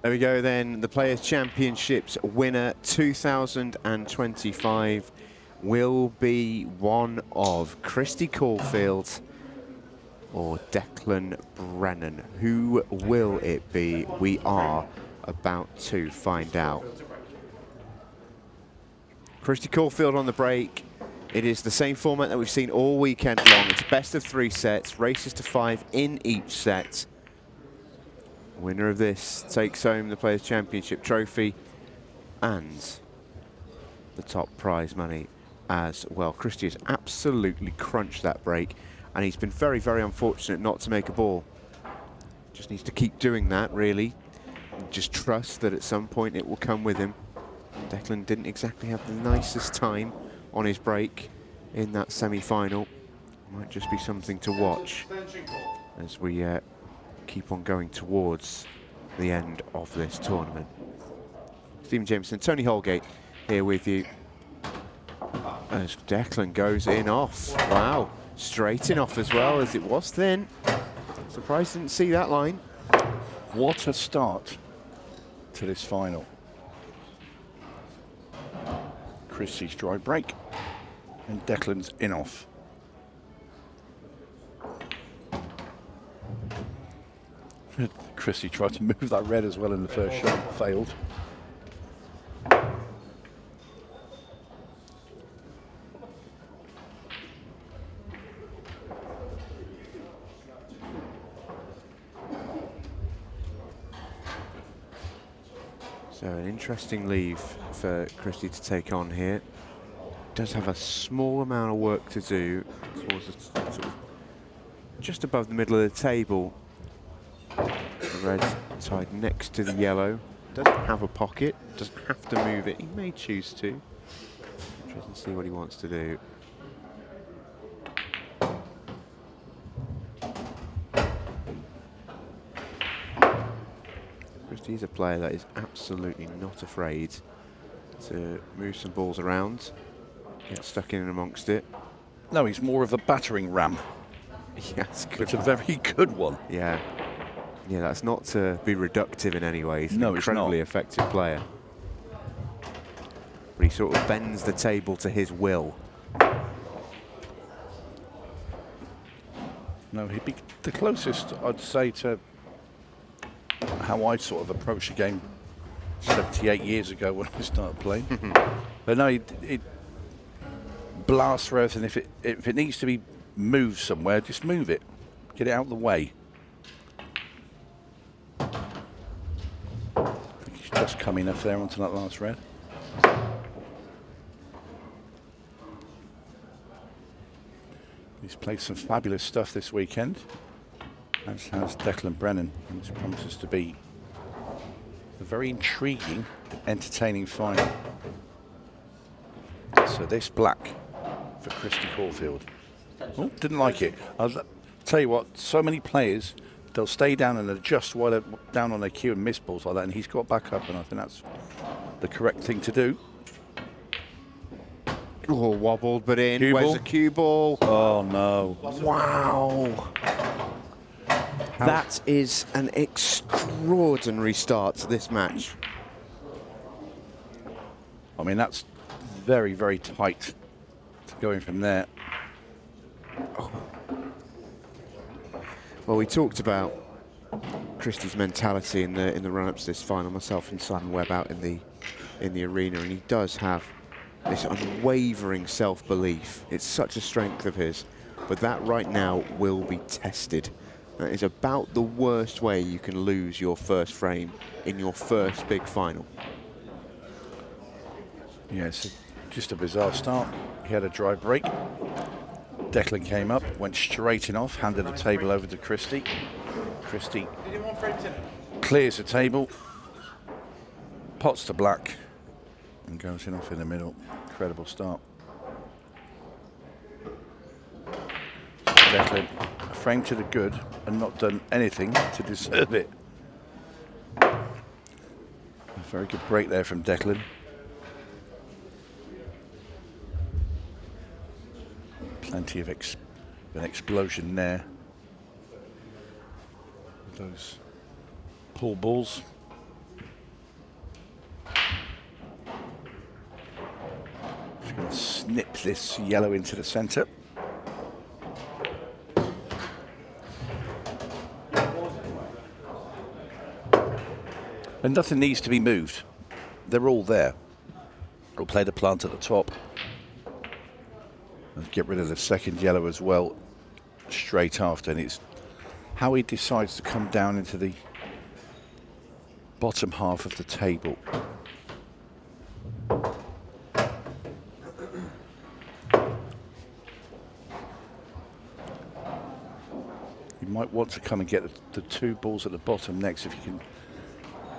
There we go then, the Players' Championships winner 2025 will be one of Kristi Caulfield or Declan Brennan. Who will it be? We are about to find out. Kristi Caulfield on the break. It is the same format that we've seen all weekend long. It's best of 3 sets, races to 5 in each set. Winner of this takes home the Players' Championship trophy and the top prize money as well. Kristi has absolutely crunched that break, and he's been very, very unfortunate not to make a ball. Just needs to keep doing that, really. And just trust that at some point it will come with him. Declan didn't exactly have the nicest time on his break in that semi-final. Might just be something to watch as we keep on going towards the end of this tournament. Stephen Jameson, Tony Holgate here with you as Declan goes in off. Wow, straight in off as well, as it was thin. Surprised didn't see that line. What a start to this final. Kristi's dry break and Declan's in off. Kristi tried to move that red as well in the first shot, failed. So an interesting leave for Kristi to take on here. Does have a small amount of work to do towards the, sort of just above the middle of the table. The red tied next to the yellow. Doesn't have a pocket, doesn't have to move it. He may choose to. Interesting to see what he wants to do. Kristi's a player that is absolutely not afraid to move some balls around, get stuck in and amongst it. No, he's more of a battering ram. Yes, it's a very good one. Yeah. Yeah, that's not to be reductive in any way. He's an no, incredibly effective player. But he sort of bends the table to his will. No, he'd be the closest, I'd say, to how I sort of approached the game 78 years ago when I started playing. But no, it blasts for everything. If it needs to be moved somewhere, just move it. Get it out of the way. I think he's just come enough there onto that last red. He's played some fabulous stuff this weekend, as has Declan Brennan, and this promises to be a very intriguing, entertaining final. So this black for Kristi Caulfield. Oh, didn't like it. I'll tell you what, so many players, they'll stay down and adjust while they're down on their cue and miss balls like that, and he's got back up, and I think that's the correct thing to do. Oh, wobbled, but in. Cue Where's ball? the cue ball? Oh, no. Wow. That is an extraordinary start to this match. I mean, that's very, very tight going from there. Oh. Well, we talked about Kristi's mentality in the run-up to this final. Myself and Simon Webb out in the arena, and he does have this unwavering self-belief. It's such a strength of his, but that right now will be tested. That is about the worst way you can lose your first frame in your first big final. Yeah, it's just a bizarre start. He had a dry break. Declan came up, went straight in off, handed the table over to Kristi. Kristi clears the table, pots to black, and goes in off in the middle. Incredible start. Declan, a frame to the good and not done anything to deserve it. A very good break there from Declan. Plenty of an explosion there. Those pull balls. going to snip this yellow into the centre. And nothing needs to be moved. They're all there. We'll play the plant at the top. And get rid of the second yellow as well, straight after. And it's how he decides to come down into the bottom half of the table. You might want to come and get the two balls at the bottom next if you can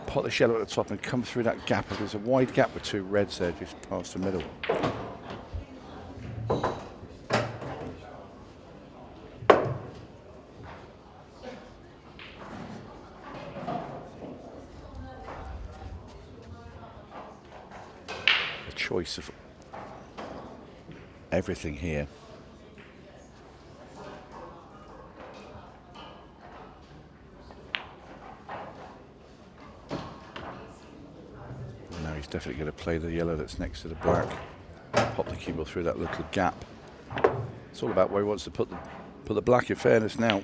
pot this yellow at the top and come through that gap. There's a wide gap with two reds there just past the middle. A choice of everything here. Definitely going to play the yellow that's next to the black. Pop the cue ball through that little gap. It's all about where he wants to put the black, in fairness now.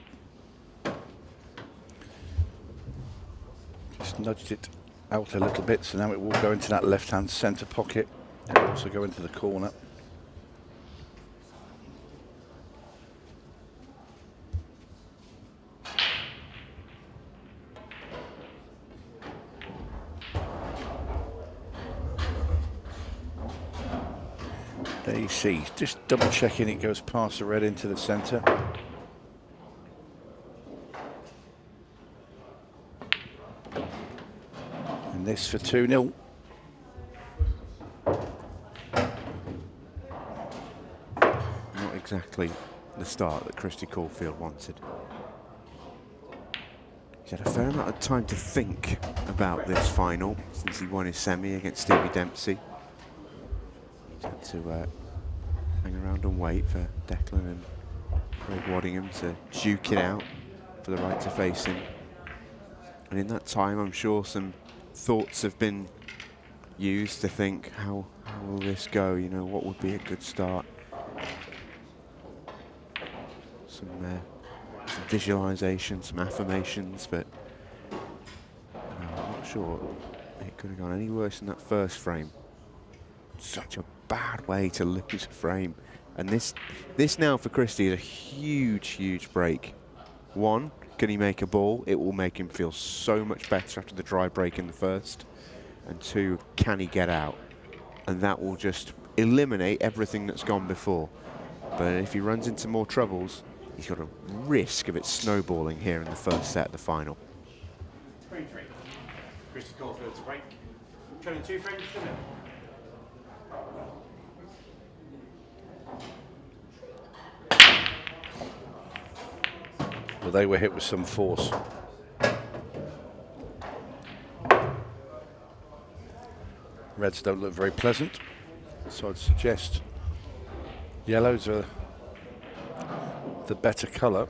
Just nudged it out a little bit, so now it will go into that left-hand centre pocket. It will also go into the corner. There you see, just double checking it goes past the red into the centre. And this for 2-0. Not exactly the start that Kristi Caulfield wanted. He's had a fair amount of time to think about this final since he won his semi against Stevie Dempsey. He's had to hang around and wait for Declan and 𝗏𝗏𝗏𝗵 to duke it out for the right to face him. And in that time, I'm sure some thoughts have been used to think, how will this go? You know, what would be a good start? Some visualization, some affirmations, but I'm not sure it could have gone any worse than that first frame. Such a bad way to lose a frame. And this now for Kristi is a huge, huge break. One, can he make a ball? It will make him feel so much better after the dry break in the first. And two, can he get out? And that will just eliminate everything that's gone before. But if he runs into more troubles, he's got a risk of it snowballing here in the first set of the final. 3-3. Kristi Caulfield to break. Trailing 2 frames to 0. Well, they were hit with some force. Reds don't look very pleasant, so I'd suggest yellows are the better colour.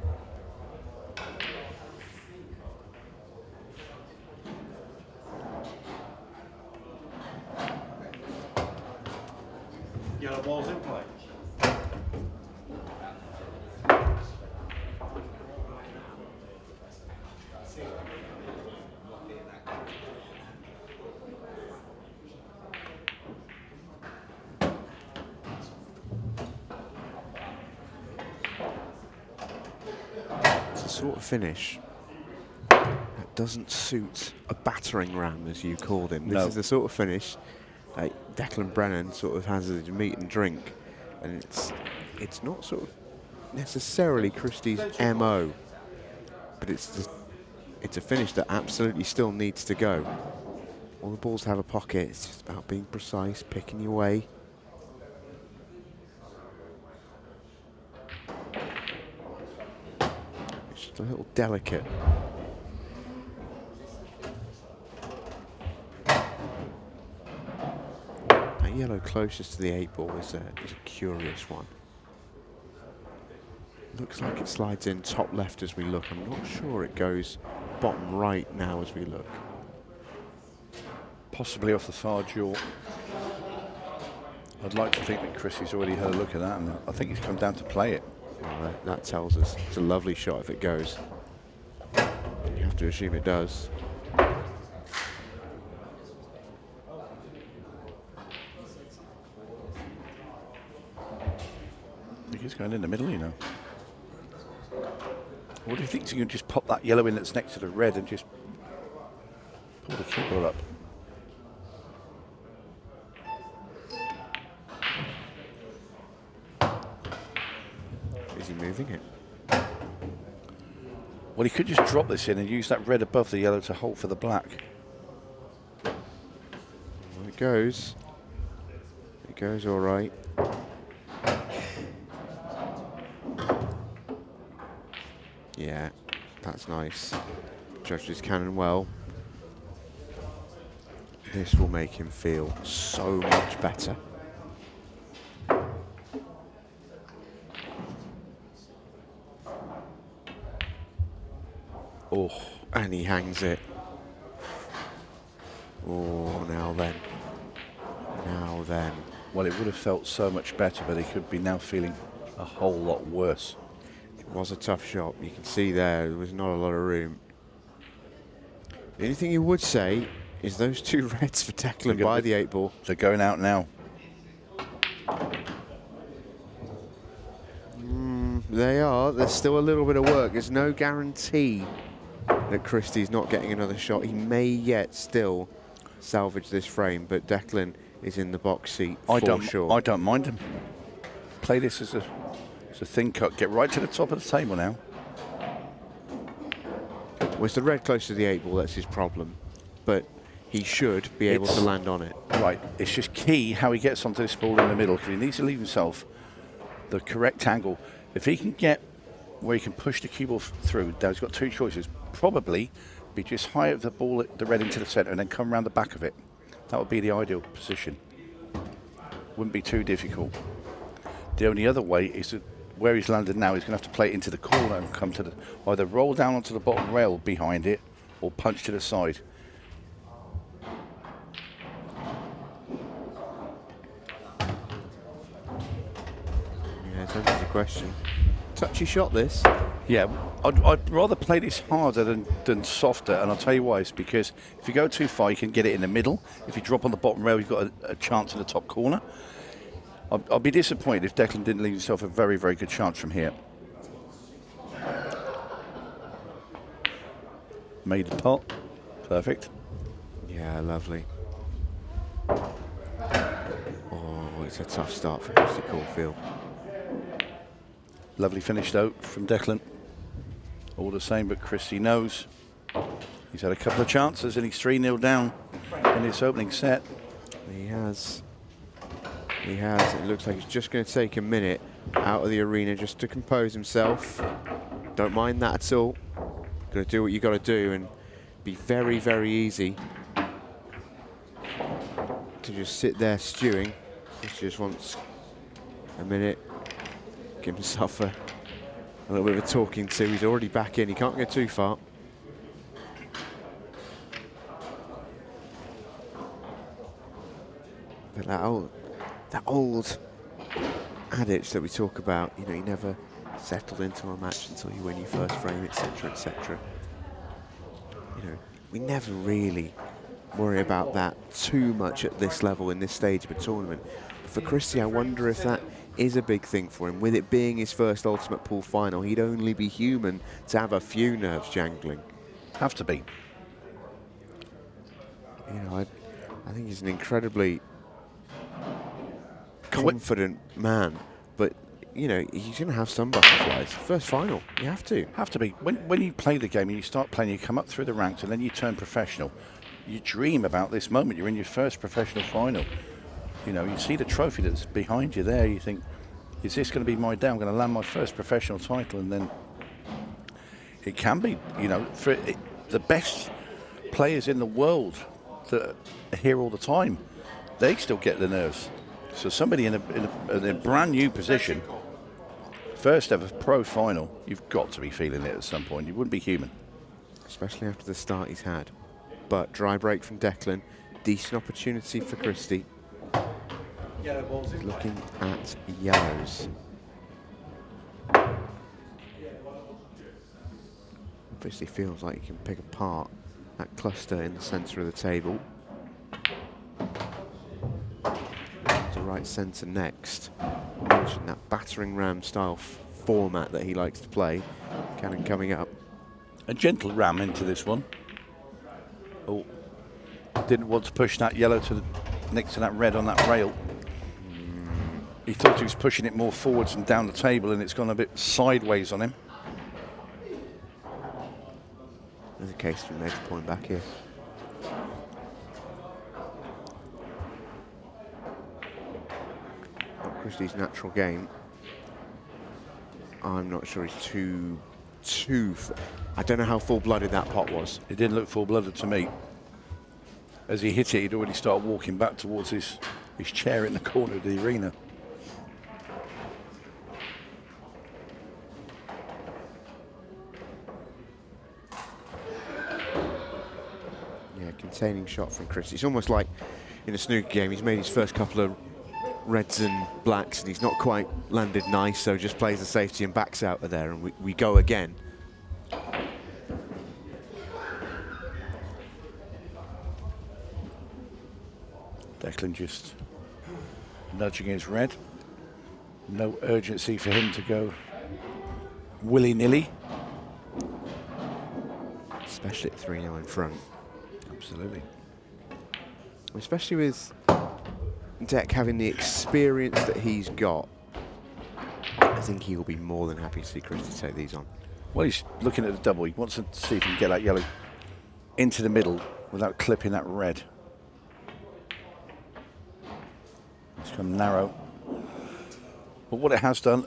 Yellow ball's in play. Sort of finish that doesn't suit a battering ram, as you called him. This is the sort of finish Declan Brennan sort of has as meat and drink, and it's not sort of necessarily Kristi's MO, but it's a finish that absolutely still needs to go. All the balls have a pocket. It's just about being precise, picking your way. Just a little delicate. That yellow closest to the 8 ball is a curious one. Looks like it slides in top left as we look. I'm not sure it goes bottom right now as we look. Possibly off the far jaw. I'd like to think that Kristi's already had a look at that, and I think he's come down to play it. Well, that tells us it's a lovely shot if it goes. You have to assume it does. I think he's going in the middle, you know. What do you think? So you can just pop that yellow in that's next to the red and just pull the keyboard up? Is he moving it? Well, he could just drop this in and use that red above the yellow to hold for the black. Well, it goes. It goes all right. Yeah, that's nice. Judged his cannon well. This will make him feel so much better. Oh, and he hangs it. Oh, now then. Now then. Well, it would have felt so much better, but he could be now feeling a whole lot worse. It was a tough shot. You can see there was not a lot of room. The only thing you would say is those two reds for Declan by the 8-ball. They're going out now. They are. There's still a little bit of work. There's no guarantee that Kristi's not getting another shot. He may yet still salvage this frame, but Declan is in the box seat for sure. I don't mind him. Play this as a thin cut. Get right to the top of the table now. Well, it's the red close to the 8-ball that's his problem, but he should be able to land on it. Right. It's just key how he gets onto this ball in the middle, because he needs to leave himself the correct angle. If he can get where he can push the cue ball through, now he's got two choices. Probably be just high of the ball, the red into the centre, and then come around the back of it. That would be the ideal position. Wouldn't be too difficult. The only other way is that where he's landed now, he's going to have to play it into the corner and come to the, either roll down onto the bottom rail behind it or punch to the side. Yeah, it's a question. Touchy shot this. Yeah, I'd rather play this harder than softer, and I'll tell you why. It's because if you go too far, you can get it in the middle. If you drop on the bottom rail, you've got a chance in the top corner. I'll be disappointed if Declan didn't leave himself a very, very good chance from here. Made the pot. Perfect. Yeah, lovely. Oh, it's a tough start for Kristi Caulfield. Lovely finish, though, from Declan. All the same, but Kristi knows. He's had a couple of chances, and he's 3-0 down in this opening set. He has. He has. It looks like he's just going to take a minute out of the arena just to compose himself. Don't mind that at all. Got to do what you got to do and be very, very easy to just sit there stewing. He just wants a minute. Give himself a little bit of a talking to. He's already back in. He can't go too far. But that old adage that we talk about, you know, you never settled into a match until you win your first frame, etc., etc. You know, we never really worry about that too much at this level in this stage of a tournament. But for Kristi, I wonder if that is a big thing for him. With it being his first Ultimate Pool final, he'd only be human to have a few nerves jangling. Have to be. You know, I think he's an incredibly confident man, but you know, he's going to have some butterflies. First final, you have to. Have to be. When you play the game and you start playing, you come up through the ranks and then you turn professional. You dream about this moment. You're in your first professional final. You know, you see the trophy that's behind you there. You think, is this going to be my day? I'm going to land my first professional title, and then it can be. You know, for the best players in the world that are here all the time, they still get the nerves. So somebody in a brand new position, first ever pro final, you've got to be feeling it at some point. You wouldn't be human. Especially after the start he's had. But dry break from Declan, decent opportunity for Kristi. Yellow balls in. Looking at yellows. Obviously feels like you can pick apart that cluster in the centre of the table. To right centre next. I mentioned that battering ram style format that he likes to play. Cannon coming up. A gentle ram into this one. Oh, didn't want to push that yellow to the, next to that red on that rail. He thought he was pushing it more forwards and down the table, and it's gone a bit sideways on him. There's a case to be made for point back here. Not Kristi's natural game. I'm not sure he's too. I don't know how full-blooded that pot was. It didn't look full-blooded to me. As he hit it, he'd already started walking back towards his chair in the corner of the arena. Containing shot from Kristi. It's almost like in a snooker game, he's made his first couple of reds and blacks and he's not quite landed nice, so just plays the safety and backs out of there, and we go again. Declan just nudging his red. No urgency for him to go willy-nilly. Especially at 3-0 in front. Absolutely. Especially with Dec having the experience that he's got, I think he will be more than happy to see Kristi take these on. Well, he's looking at the double. He wants to see if he can get that yellow into the middle without clipping that red. It's come narrow. But what it has done,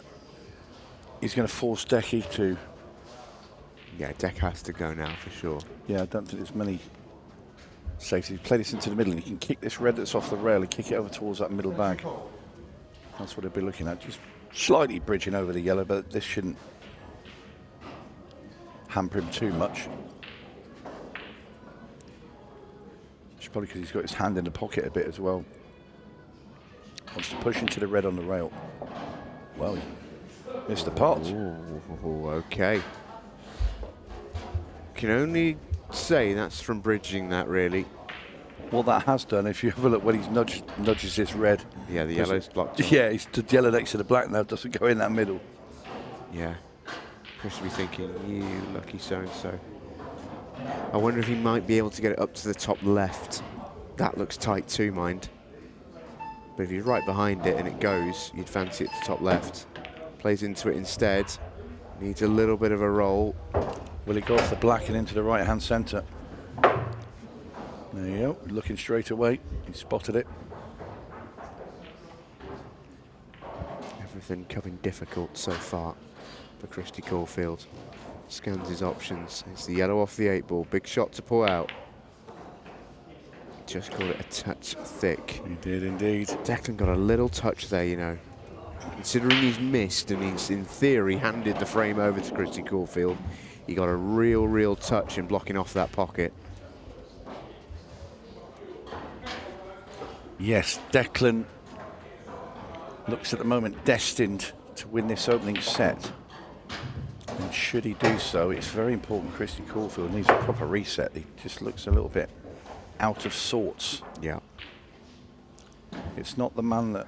he's going to force 𝗏𝗃𝗃 to... Yeah, Dec has to go now for sure. Yeah, I don't think there's many safeties. Play this into the middle and you can kick this red that's off the rail and kick it over towards that middle bag. That's what he'll be looking at. Just slightly bridging over the yellow, but this shouldn't hamper him too much. It's probably because he's got his hand in the pocket a bit as well. Wants to push into the red on the rail. Well, he missed the pot. Ooh, okay. Can only say that's from bridging that, really. What that has done, if you have a look when he's nudges this red. Yeah, the yellow's blocked off. Yeah, he's the yellow next to the black now, doesn't go in that middle. Yeah. Chris will be thinking, you lucky so-and-so. I wonder if he might be able to get it up to the top left. That looks tight too, mind. But if he's right behind it and it goes, you'd fancy it to top left. Plays into it instead. Needs a little bit of a roll. Will it go off the black and into the right-hand centre? There you go, looking straight away. He spotted it. Everything coming difficult so far for Kristi Caulfield. Scans his options. It's the yellow off the 8-ball. Big shot to pull out. Just called it a touch thick. He did indeed. Declan got a little touch there, you know. Considering he's missed and he's, in theory, handed the frame over to Kristi Caulfield, he got a real touch in blocking off that pocket. Yes, Declan looks at the moment destined to win this opening set. And should he do so, it's very important Kristi Caulfield needs a proper reset. He just looks a little bit out of sorts. Yeah. It's not the man that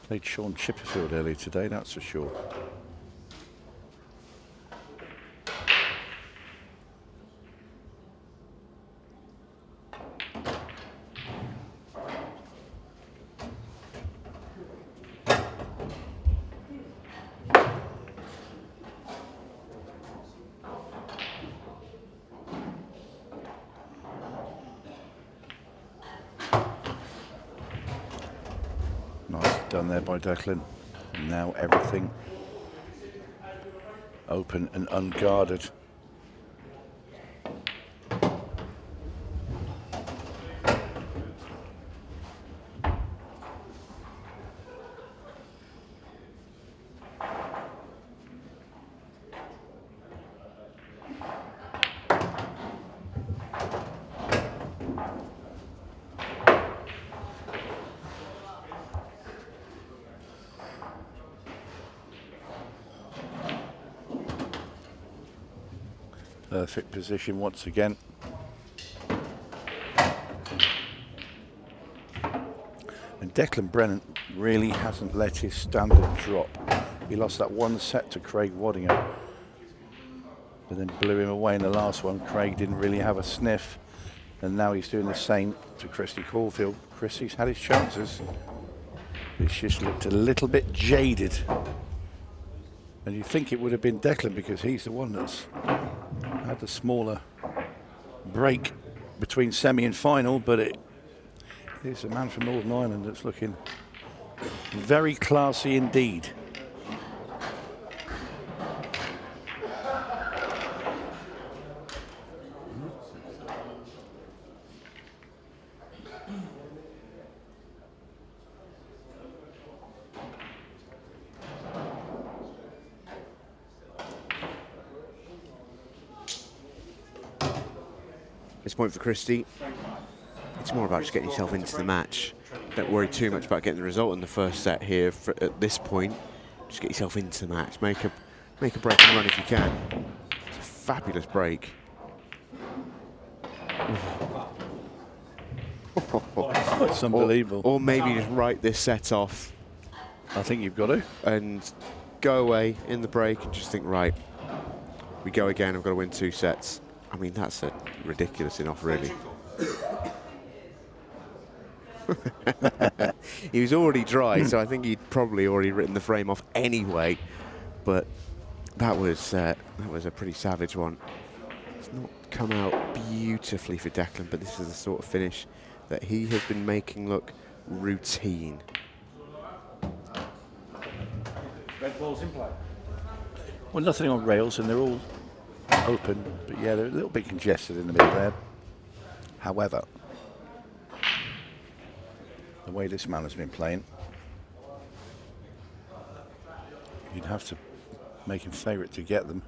played 𝗠𝗁𝗃𝗄𝗏 earlier today, that's for sure. Done there by Declan. And now everything open and unguarded. Perfect position once again. And Declan Brennan really hasn't let his standard drop. He lost that one set to 𝗏𝗃𝗏𝗏, but then blew him away in the last one. Craig didn't really have a sniff, and now he's doing the same to Kristi Caulfield. Kristi's had his chances. It's just looked a little bit jaded. And you think it would have been Declan because he's the one that's had the smaller break between semi and final, but it is a man from Northern Ireland that's looking very classy indeed. This point for Kristi, it's more about just getting yourself into the match. Don't worry too much about getting the result in the first set here at this point. Just get yourself into the match. Make a break and run if you can. It's a fabulous break. It's unbelievable. Or maybe just write this set off. I think you've got to. And go away in the break and just think, right, we go again, I've got to win 2 sets. I mean, that's ridiculous enough, really. He was already dry, so I think he'd probably already written the frame off anyway. But that was a pretty savage one. It's not come out beautifully for Declan, but this is the sort of finish that he has been making look routine. Red ball's in play. Well, nothing on rails, and they're all open, but yeah, they're a little bit congested in the middle there. However, the way this man has been playing, you'd have to make him favourite to get them.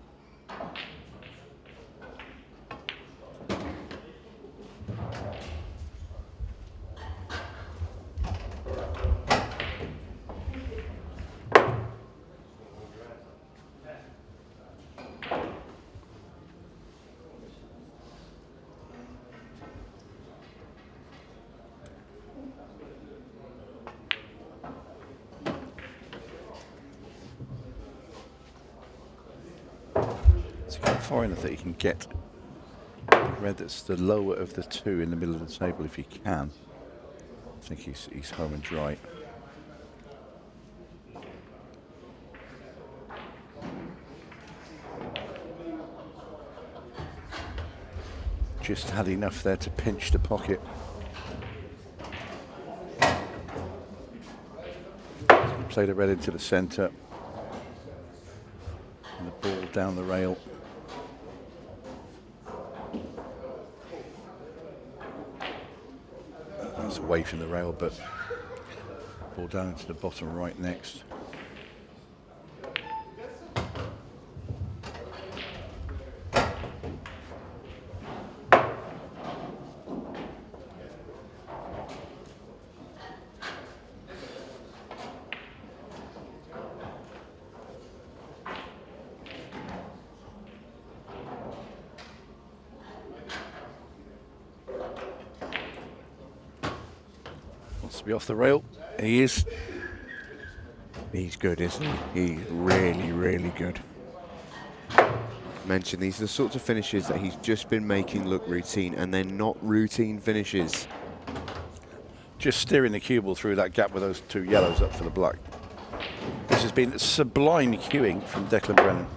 Foreigner that he can get the red that's the lower of the 2 in the middle of the table if he can. I think he's home and dry. Just had enough there to pinch the pocket. Play the red into the centre. And the ball down the rail. That's away from the rail, but ball down into the bottom right next. To be off the rail. He is. He's good, isn't he? He's really, really good. Mentioned these are the sorts of finishes that he's just been making look routine, and they're not routine finishes. Just steering the cue ball through that gap with those 2 yellows up for the black. This has been sublime cueing from Declan Brennan.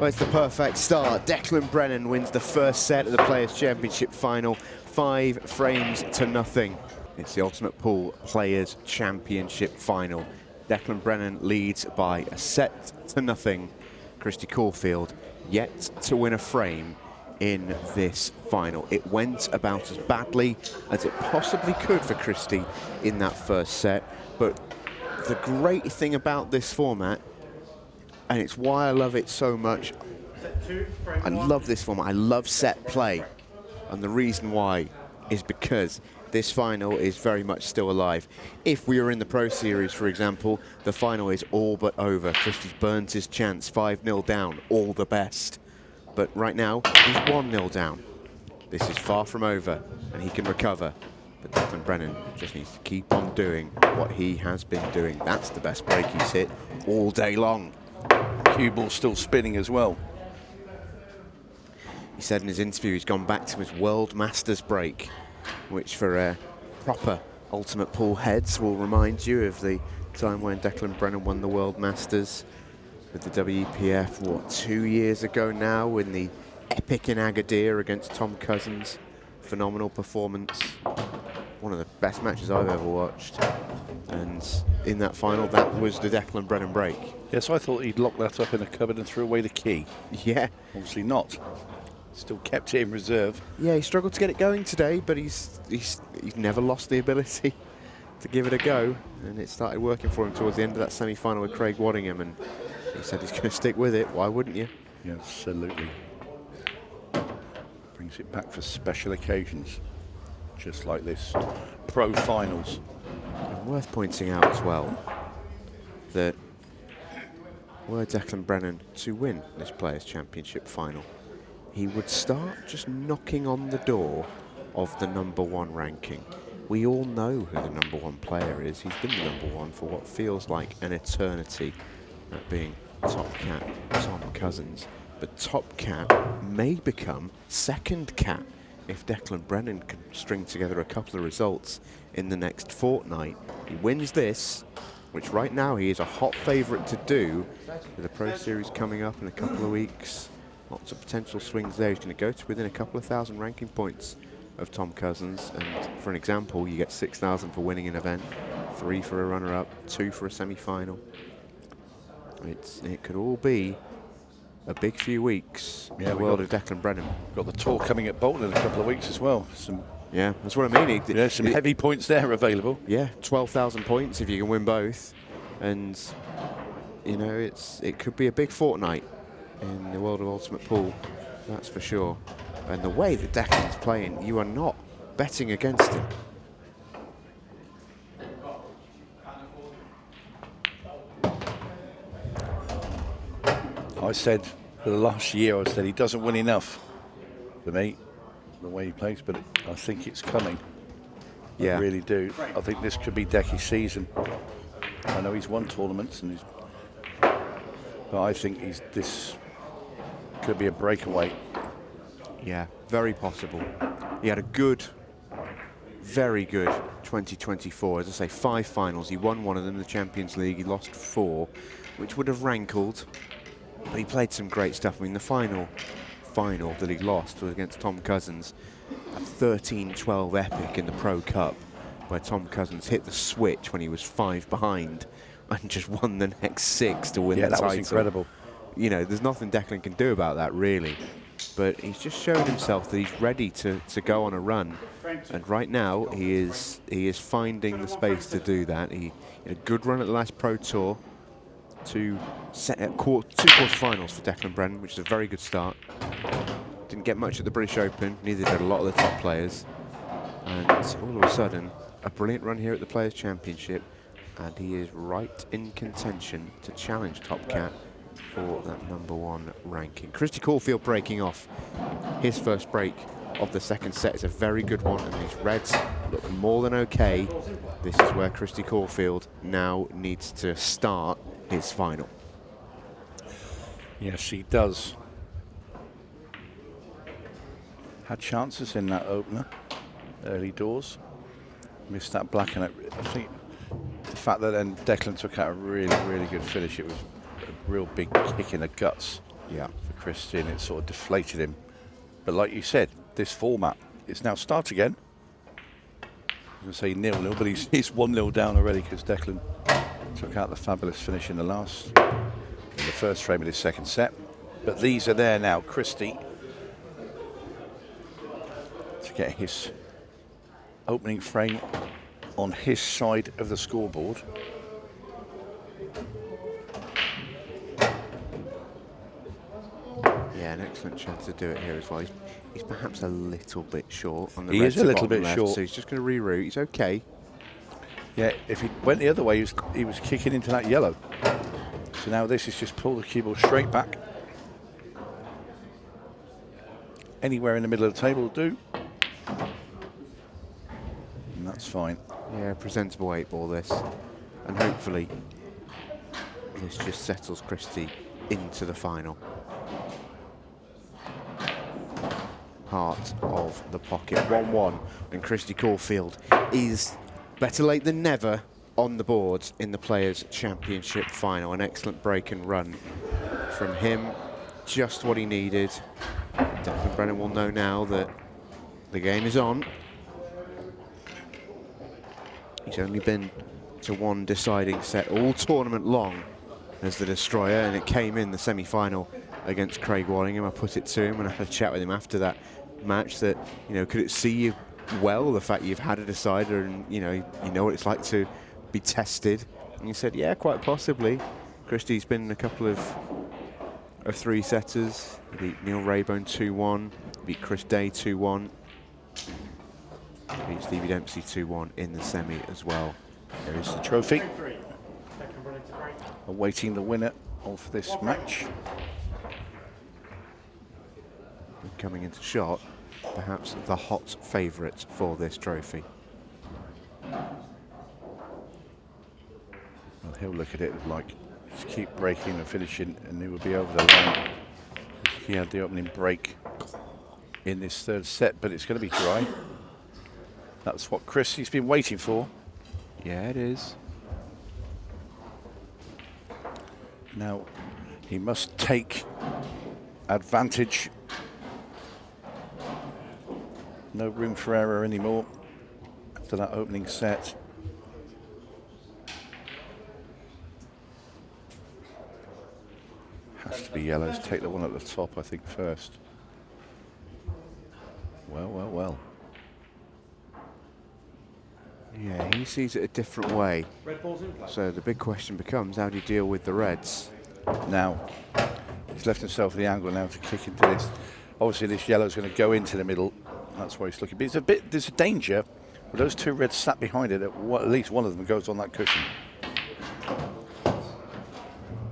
Well, it's the perfect start. Declan Brennan wins the first set of the Players' Championship final, 5 frames to nothing. It's the Ultimate Pool Players' Championship final. Declan Brennan leads by 1 set to nothing. Kristi Caulfield yet to win a frame in this final. It went about as badly as it possibly could for Kristi in that first set. But the great thing about this format, and it's why I love it so much, I love this format. I love set play. And the reason why is because this final is very much still alive. If we were in the Pro Series, for example, the final is all but over. Kristi's burnt his chance, 5-0 down, all the best. But right now, he's 1-0 down. This is far from over, and he can recover. But Declan Brennan just needs to keep on doing what he has been doing. That's the best break he's hit all day long. Cue ball's still spinning as well. He said in his interview he's gone back to his World Masters break, which for proper ultimate pool heads will remind you of the time when Declan Brennan won the World Masters with the WEPF, what, 2 years ago now, in the epic in Agadir against Tom Cousins. Phenomenal performance. One of the best matches I've ever watched. And in that final, that was the Declan Brennan break. Yes, I thought he'd locked that up in a cupboard and threw away the key. Yeah. Obviously not. Still kept it in reserve. Yeah, he struggled to get it going today, but he's never lost the ability to give it a go. And it started working for him towards the end of that semi-final with 𝗏𝗏𝗏𝗏, and he said he's going to stick with it. Why wouldn't you? Yeah, absolutely. Brings it back for special occasions, just like this pro finals. And worth pointing out as well that were Declan Brennan to win this Players' Championship final, he would start just knocking on the door of the #1 ranking. We all know who the #1 player is. He's been the #1 for what feels like an eternity, that being Top Cat Tom Cousins. But Top Cat may become second cat if Declan Brennan can string together a couple of results in the next fortnight. He wins this, which right now he is a hot favourite to do, with the Pro Series coming up in a couple of weeks. Lots of potential swings there. He's going to go to within a couple of thousand ranking points of Tom Cousins. And for an example, you get 6,000 for winning an event, 3 for a runner-up, 2 for a semi-final. It could all be a big few weeks in the world of Declan Brennan. Got the tour coming at Bolton in a couple of weeks as well. Yeah, that's what I mean. Yeah, some heavy points there available. Yeah, 12,000 points if you can win both. And, you know, it could be a big fortnight in the world of ultimate pool, that's for sure. And the way that Declan's playing, you are not betting against him. I said for the last year, I said he doesn't win enough for me, the way he plays, but I think it's coming. Yeah. I really do. I think this could be 𝗍𝗃's season. I know he's won tournaments, but I think this could be a breakaway. Yeah, very possible. He had a good, very good 2024. As I say, 5 finals. He won one of them, the Champions League. He lost 4, which would have rankled. But he played some great stuff. I mean, the final that he lost was against Tom Cousins, a 13-12 epic in the Pro Cup, where Tom Cousins hit the switch when he was 5 behind and just won the next 6 to win the title. Yeah, that was incredible. You know, there's nothing Declan can do about that, really. But he's just shown himself that he's ready to go on a run. And right now, he is finding the space to do that. He had a good run at the last Pro Tour. 2 quarterfinals for Declan Brennan, which is a very good start. Didn't get much at the British Open, neither did a lot of the top players. And all of a sudden, a brilliant run here at the Players' Championship, and he is right in contention to challenge Top Cat for that #1 ranking. Kristi Caulfield breaking off his first break of the second set. It's a very good one, and these reds look more than okay. This is where Kristi Caulfield now needs to start his final. Yes, he does. Had chances in that opener, early doors. Missed that black, and I think the fact that then Declan took out a really, really good finish, it was a real big kick in the guts for Kristi, and it sort of deflated him. But like you said, this format is now start again. I was going to say 0-0, but he's 1-0 down already because Declan took out the fabulous finish in the first frame of his second set. But these are there now. Kristi to get his opening frame on his side of the scoreboard. Yeah, an excellent chance to do it here as well. He's perhaps a little bit short on the He is a little bit short. So he's just going to reroute. He's okay. Yeah, if he went the other way, he was kicking into that yellow. So now this is just pull the cue ball straight back. Anywhere in the middle of the table will do. And that's fine. Yeah, presentable 8-ball this. And hopefully this just settles Kristi into the final. Heart of the pocket. 1-1, and Kristi Caulfield is better late than never on the boards in the Players' Championship final. An excellent break and run from him. Just what he needed. Declan Brennan will know now that the game is on. He's only been to one deciding set all tournament long as the destroyer, and it came in the semi-final against Craig Wallingham. I put it to him and I had a chat with him after that match that, you know, could it see you well, the fact you've had a decider and, you know what it's like to be tested? And he said, yeah, quite possibly. Kristi's been in a couple of three-setters. He beat Neil Raybone 2-1, beat Chris Day 2-1, beat Stevie Dempsey 2-1 in the semi as well. There is the trophy. Awaiting the winner of this match. Coming into shot, perhaps the hot favourite for this trophy. Well, he'll look at it like, just keep breaking and finishing, and he will be over the line. He had the opening break in this third set, but it's going to be dry. That's what Kristi's been waiting for. Yeah, it is. Now, he must take advantage. No room for error anymore after that opening set. Has to be yellows. Take the one at the top, I think, first. Well, well, well. Yeah, he sees it a different way. So the big question becomes, how do you deal with the reds? Now, he's left himself the angle now to kick into this. Obviously, this yellow's going to go into the middle. That's why he's looking. But there's a danger with those two reds sat behind it that at least one of them goes on that cushion.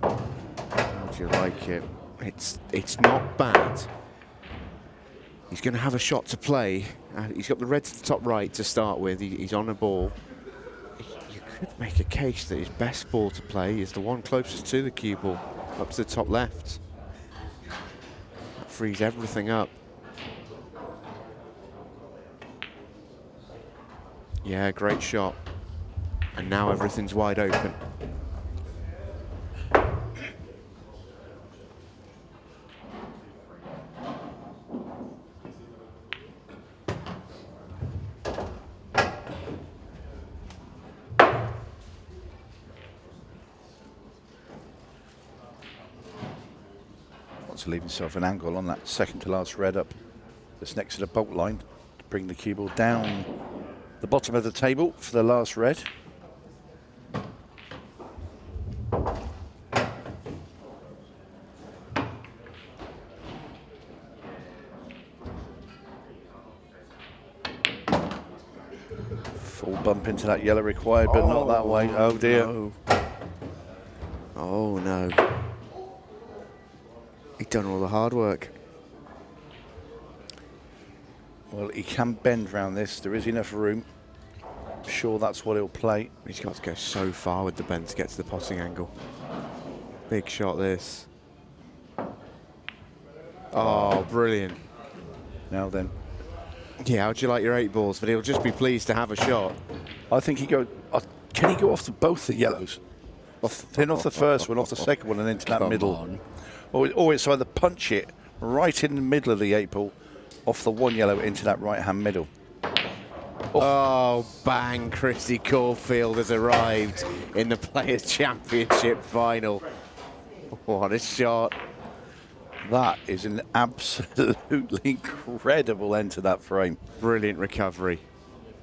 How do you like it? It's not bad. He's going to have a shot to play. He's got the reds to the top right to start with. He's on a ball. You could make a case that his best ball to play is the one closest to the cue ball, up to the top left. That frees everything up. Yeah, great shot. And now everything's wide open. Wants to leave himself an angle on that second to last red up that's next to the bolt line to bring the cue ball down the bottom of the table for the last red. Full bump into that yellow required, but not that way. Oh dear. No. Oh no. He'd done all the hard work. Well, he can bend round this. There is enough room. I'm sure that's what he'll play. He's got to go so far with the bend to get to the potting angle. Big shot this. Oh, brilliant. Now then. Yeah, how'd you like your 8 balls? But he'll just be pleased to have a shot. I think he go. Can he go off to both the yellows? Then off the first one, off the second one, and into that middle. Or it's either punch it right in the middle of the 8 ball, off the one yellow into that right-hand middle. Oh, bang, Kristi Caulfield has arrived in the Players' Championship final. What a shot. That is an absolutely incredible end to that frame. Brilliant recovery.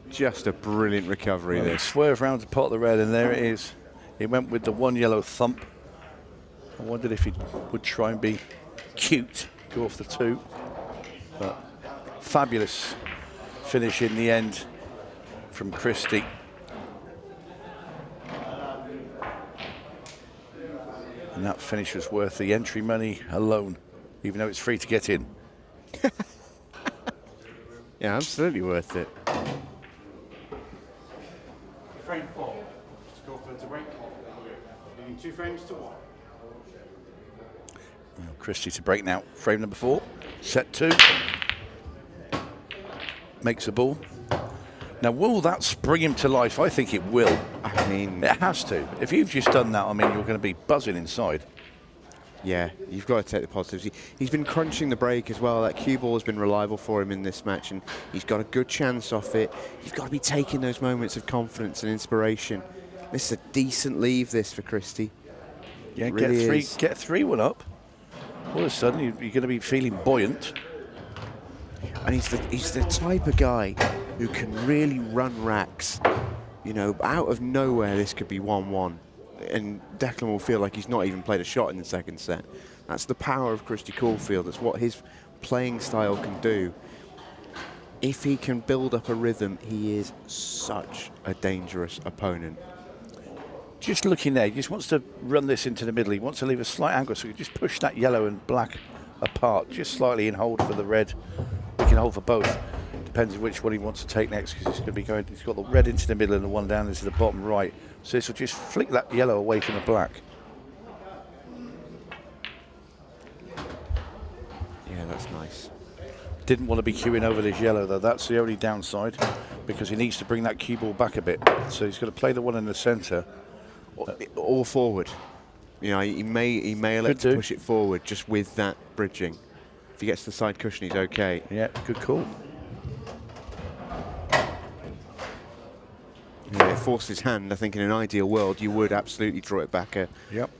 Just a brilliant recovery there. Swerve round to pot the red, and there it is. He went with the one yellow thump. I wondered if he would try and be cute, go off the 2. But fabulous finish in the end from Kristi. And that finish was worth the entry money alone, even though it's free to get in. Yeah, absolutely worth it. Frame 4. Kristi Caulfield to break. Leading 2 frames to 1. Well, Kristi to break now. Frame number 4. Set 2. Makes a ball. Now, will that spring him to life? I think it will. I mean, it has to. If you've just done that, I mean, you're going to be buzzing inside. Yeah, you've got to take the positives. He's been crunching the break as well. That cue ball has been reliable for him in this match, and he's got a good chance off it. You've got to be taking those moments of confidence and inspiration. This is a decent leave, this, for Kristi. Yeah, Really get 3-1 up. All of a sudden, you're going to be feeling buoyant. And he's the type of guy who can really run racks. You know, out of nowhere, this could be 1-1. And Declan will feel like he's not even played a shot in the second set. That's the power of Kristi Caulfield. That's what his playing style can do. If he can build up a rhythm, he is such a dangerous opponent. Just looking there, he just wants to run this into the middle. He wants to leave a slight angle, so he just push that yellow and black apart, just slightly, and hold for the red. He can hold for both. Depends on which one he wants to take next, because he's going to be going. He's got the red into the middle and the one down into the bottom right. So this will just flick that yellow away from the black. Yeah, that's nice. Didn't want to be queuing over this yellow though. That's the only downside, because he needs to bring that cue ball back a bit. So he's going to play the one in the centre. Or forward. You know, he may elect to push it forward just with that bridging. If he gets the side cushion, he's okay. Yeah, good call. Yeah, it forced his hand. I think in an ideal world, you would absolutely draw it back a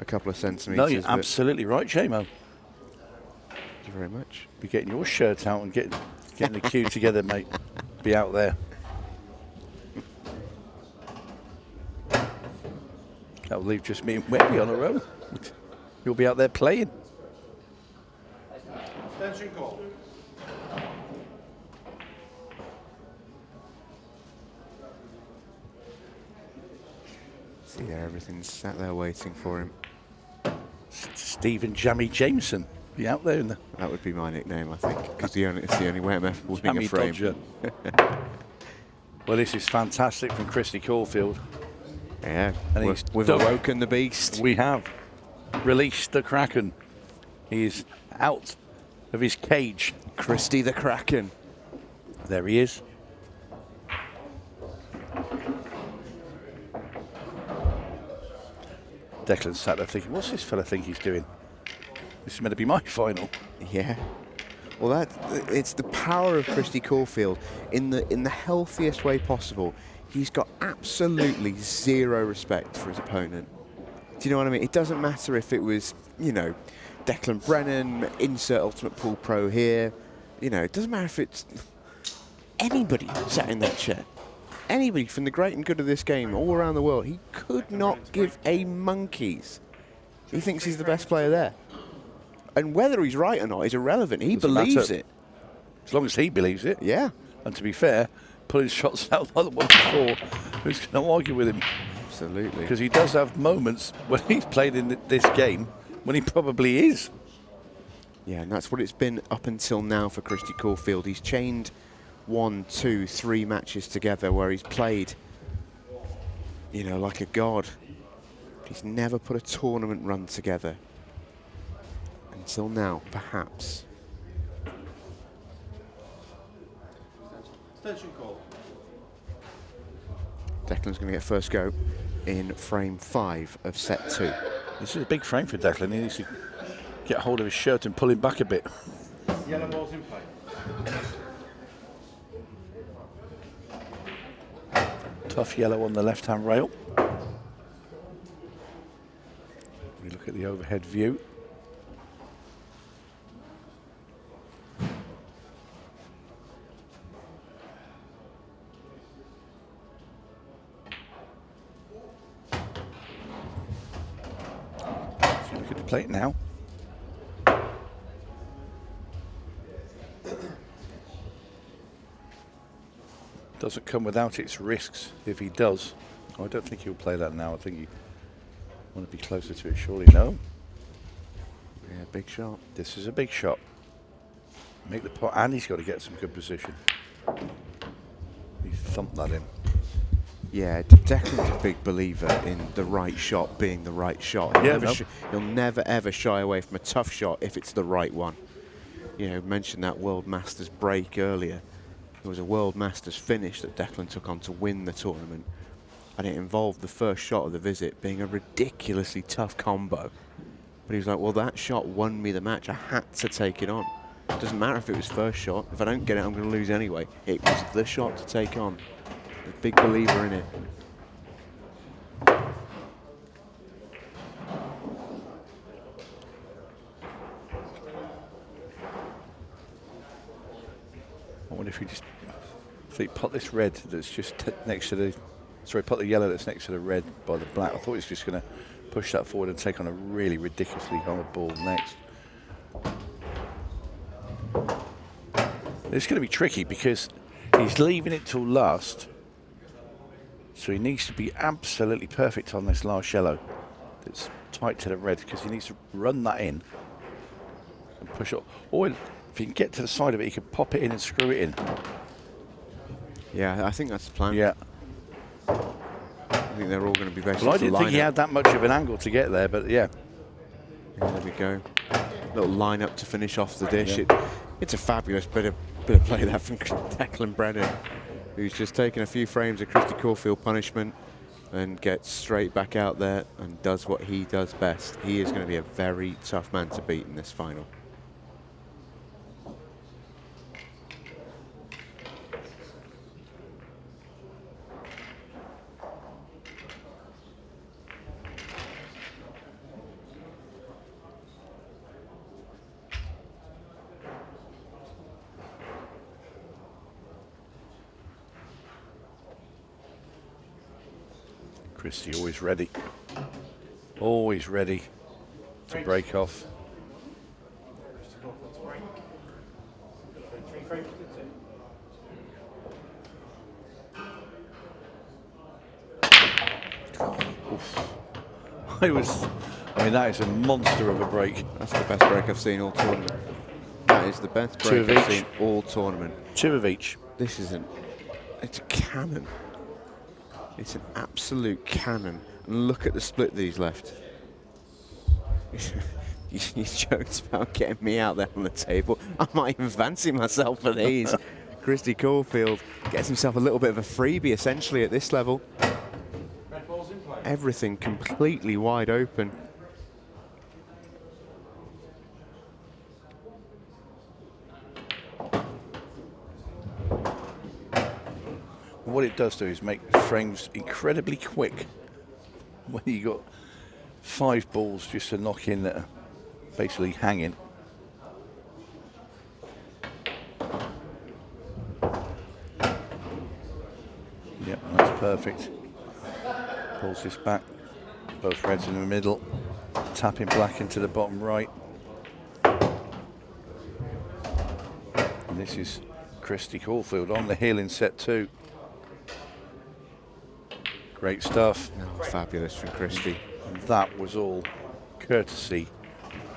couple of centimetres. No, you're absolutely right, J-Mo. Thank you very much. Be getting your shirt out and getting the cue together, mate. Be out there. That'll leave just me and 𝗏𝗏𝗏 on our own. You'll be out there playing. Extension call. See there, everything's sat there waiting for him. Stephen Jammy Jameson. Be out there in the. That would be my nickname, I think, because it's the only way I'm ever winning a frame. Dodger. Well, this is fantastic from Kristi Caulfield. Yeah, and we've awoken the beast. We have released the Kraken. He is out of his cage. Kristi the Kraken. There he is. Declan sat there thinking, what's this fella think he's doing? This is meant to be my final. Yeah. Well, it's the power of Kristi Caulfield in the healthiest way possible. He's got absolutely zero respect for his opponent. Do you know what I mean? It doesn't matter if it was, you know, Declan Brennan, insert Ultimate Pool Pro here. You know, it doesn't matter if it's anybody sat in that chair. Anybody from the great and good of this game all around the world. He could not give a monkey's. He thinks he's the best player there. And whether he's right or not is irrelevant. He believes it. As long as he believes it. Yeah. And to be fair, pulling shots out like the one before, who's going to argue with him? Absolutely. Because he does have moments when he's played in this game when he probably is. Yeah, and that's what it's been up until now for Kristi Caulfield. He's chained 1, 2, 3 matches together where he's played, you know, like a god. He's never put a tournament run together. Until now, perhaps. Extension call. Declan's going to get first go in frame 5 of set 2. This is a big frame for Declan. He needs to get hold of his shirt and pull him back a bit. Yellow ball's in play. Tough yellow on the left-hand rail. We look at the overhead view. Look at the plate now. Doesn't come without its risks if he does. Oh, I don't think he'll play that now. I think he want to be closer to it, surely. No. Yeah, big shot. This is a big shot. Make the pot, and he's got to get some good position. He thumped that in. Yeah, Declan's a big believer in the right shot being the right shot. He'll never ever shy away from a tough shot if it's the right one. You know, mentioned that World Masters break earlier. It was a World Masters finish that Declan took on to win the tournament, and it involved the first shot of the visit being a ridiculously tough combo. But he was like, well, that shot won me the match. I had to take it on. It doesn't matter if it was first shot. If I don't get it, I'm going to lose anyway. It was the shot to take on. A big believer in it. I wonder if you put this red that's just next to the, sorry, put the yellow that's next to the red by the black. I thought he was just going to push that forward and take on a really ridiculously hard ball next. It's going to be tricky because he's leaving it till last, so he needs to be absolutely perfect on this last yellow that's tight to the red, because he needs to run that in and push it. Or if he can get to the side of it, he can pop it in and screw it in. Yeah, I think that's the plan. Yeah. I think they're all going to be basically. Well, I didn't think he had that much of an angle to get there, but yeah. There we go. Little line up to finish off the dish. Yeah. It's a fabulous bit of play there from Declan Brennan, who's just taken a few frames of Kristi Caulfield punishment and gets straight back out there and does what he does best. He is going to be a very tough man to beat in this final. Kristi always ready to break off. I mean, that is a monster of a break. That's the best break I've seen all tournament. That is the best break I've seen all tournament. 2 of each. This isn't, it's a cannon. It's an absolute cannon. And look at the split that he's left. You joked about getting me out there on the table. I might even fancy myself for these. Kristi Caulfield gets himself a little bit of a freebie, essentially, at this level. Everything completely wide open. What it does do is make frames incredibly quick when you got 5 balls just to knock in that are basically hanging. Yep, that's perfect. Pulls this back, both reds in the middle, tapping black into the bottom right. And this is Kristi Caulfield on the hill in set 2. Great stuff. Oh, fabulous from Kristi. And that was all courtesy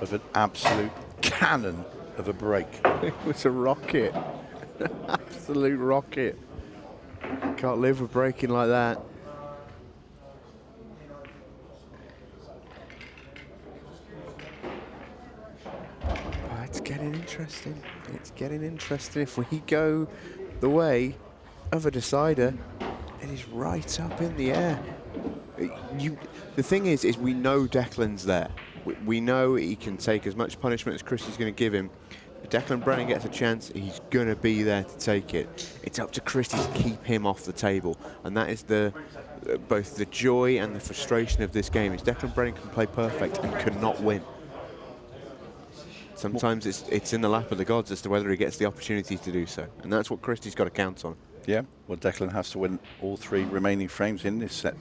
of an absolute cannon of a break. It was a rocket. Absolute rocket. Can't live with breaking like that. Oh, it's getting interesting. It's getting interesting. If we go the way of a decider, it is right up in the air. The thing is we know Declan's there. We know he can take as much punishment as Kristi's going to give him. If Declan Brennan gets a chance, he's going to be there to take it. It's up to Kristi to keep him off the table. And that is both the joy and the frustration of this game. Is Declan Brennan can play perfect and cannot win. Sometimes it's in the lap of the gods as to whether he gets the opportunity to do so. And that's what Kristi's got to count on. Yeah, well, Declan has to win all 3 remaining frames in this set.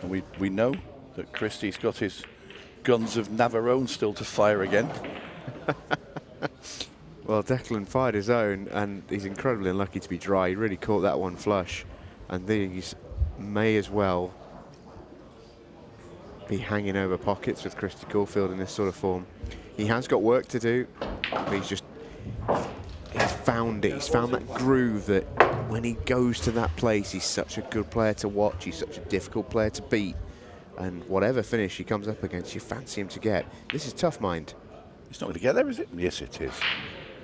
And we know that Kristi's got his guns of Navarone still to fire again. Well, Declan fired his own, and he's incredibly unlucky to be dry. He really caught that one flush. And these may as well be hanging over pockets with Kristi Caulfield in this sort of form. He has got work to do, but he's found found it. He's found that groove that when he goes to that place, he's such a good player to watch. He's such a difficult player to beat. And whatever finish he comes up against, you fancy him to get. This is tough mind. It's not going to get there, is it? Yes, it is.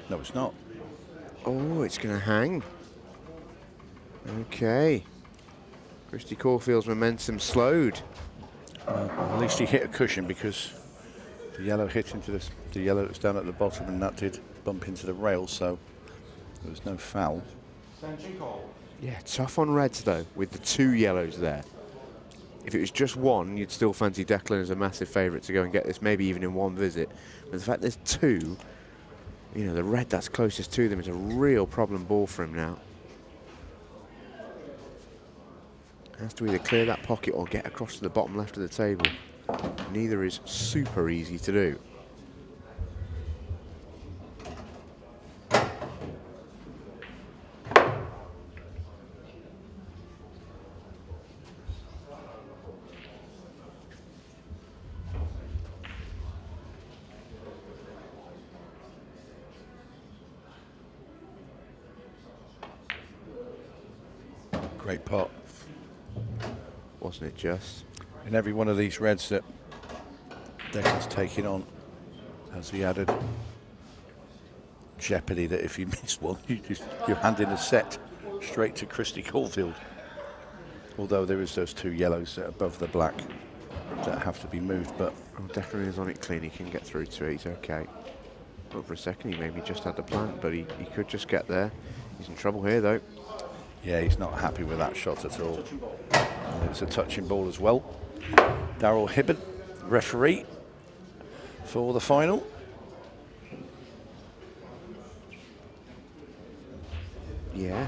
No, it's not. Oh, it's going to hang. Okay. Kristi Caulfield's momentum slowed. At least he hit a cushion because the yellow hit into the yellow that's down at the bottom, and that did bump into the rail, so there was no foul. Yeah, tough on reds though, with the 2 yellows there. If it was just 1, you'd still fancy Declan as a massive favourite to go and get this, maybe even in 1 visit. But the fact there's 2, you know, the red that's closest to them is a real problem ball for him now. Has to either clear that pocket or get across to the bottom left of the table. Neither is super easy to do. Great pot. Wasn't it just? In every one of these reds that Declan's taking on has the added jeopardy that if you miss one, you're handing a set straight to Kristi Caulfield. Although there is those 2 yellows that are above the black that have to be moved, but Declan is on it clean. He can get through to it. He's okay. But for a second, he maybe just had the plant, but he could just get there. He's in trouble here, though. yeah, he's not happy with that shot at all. And it's a touching ball as well. 𝗨𝗽𝗱𝗵𝗆, referee for the final. Yeah,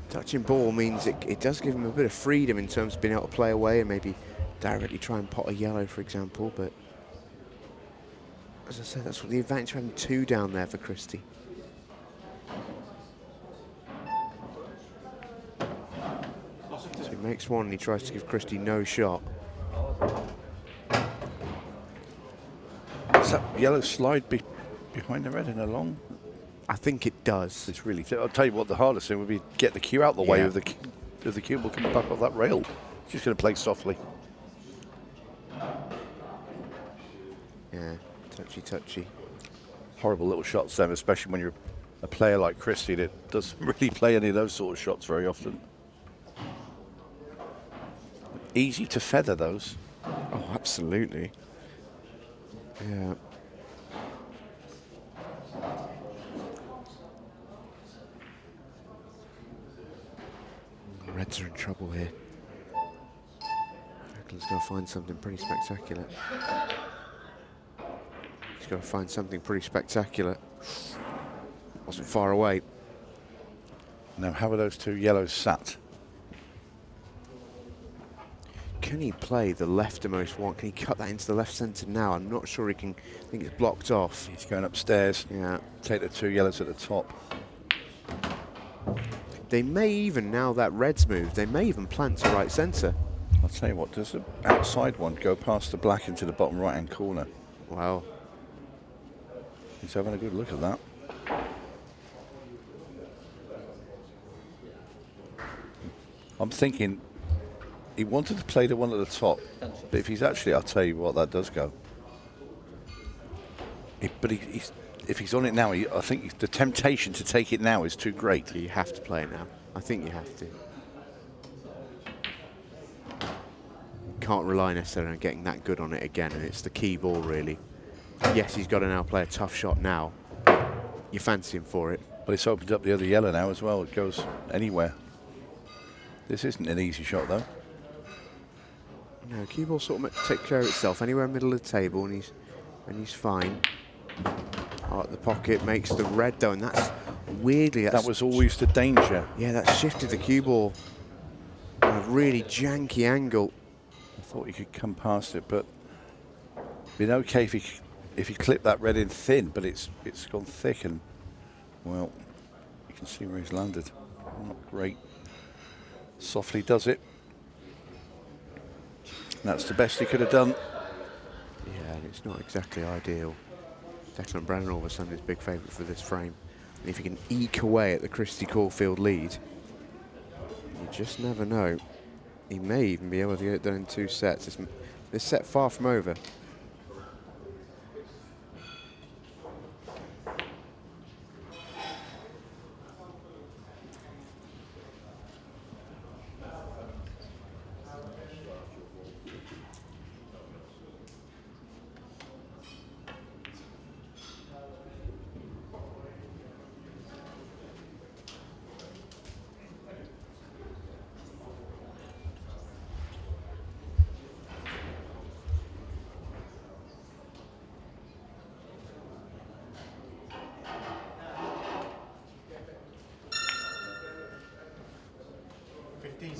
touching ball means it does give him a bit of freedom in terms of being able to play away and maybe directly try and pot a yellow, for example. But as I said, that's what the advantage of having 2 down there for Kristi. So he makes 1 and he tries to give Kristi no shot. Does that yellow slide behind the red in a long? I think it does. It's really. I'll tell you what, the hardest thing would be get the cue out the way of the cue will come back off that rail. She's going to play softly. Yeah, touchy. Horrible little shots then, especially when you're a player like Kristi that doesn't really play any of those sort of shots very often. Easy to feather those. Oh, absolutely. Yeah. Reds are in trouble here. Declan's got to find something pretty spectacular. He's got to find something pretty spectacular. Wasn't far away. Now, how are those 2 yellows sat? Can he play the leftmost one? Can he cut that into the left centre now? I'm not sure he can. I think it's blocked off. He's going upstairs. Yeah. Take the 2 yellows at the top. They may even, now that red's moved, they may even plant to right centre. I'll tell you what, does the outside one go past the black into the bottom right-hand corner? Wow. He's having a good look at that. I'm thinking he wanted to play the one at the top, but if he's actually, I'll tell you what, that does go. If he's on it now, I think the temptation to take it now is too great. You have to play it now. I think you have to. Can't rely necessarily on getting that good on it again, and it's the key ball, really. Yes, he's got to now play a tough shot now. You fancy him for it. But it's opened up the other yellow now as well. It goes anywhere. This isn't an easy shot, though. No, cue ball sort of takes care of itself. Anywhere in the middle of the table, and he's fine. Out the pocket makes the red though, and that's weirdly. That was always the danger. Yeah, that shifted the cue ball on a really janky angle. I thought he could come past it, but it'd been okay if he clipped that red in thin, but it's gone thick, and well, you can see where he's landed. Not great. Softly does it. That's the best he could have done. Yeah, and it's not exactly ideal. Declan Brennan all of a sudden is big favourite for this frame. And if he can eke away at the Kristi Caulfield lead, you just never know. He may even be able to get it done in 2 sets. This set far from over.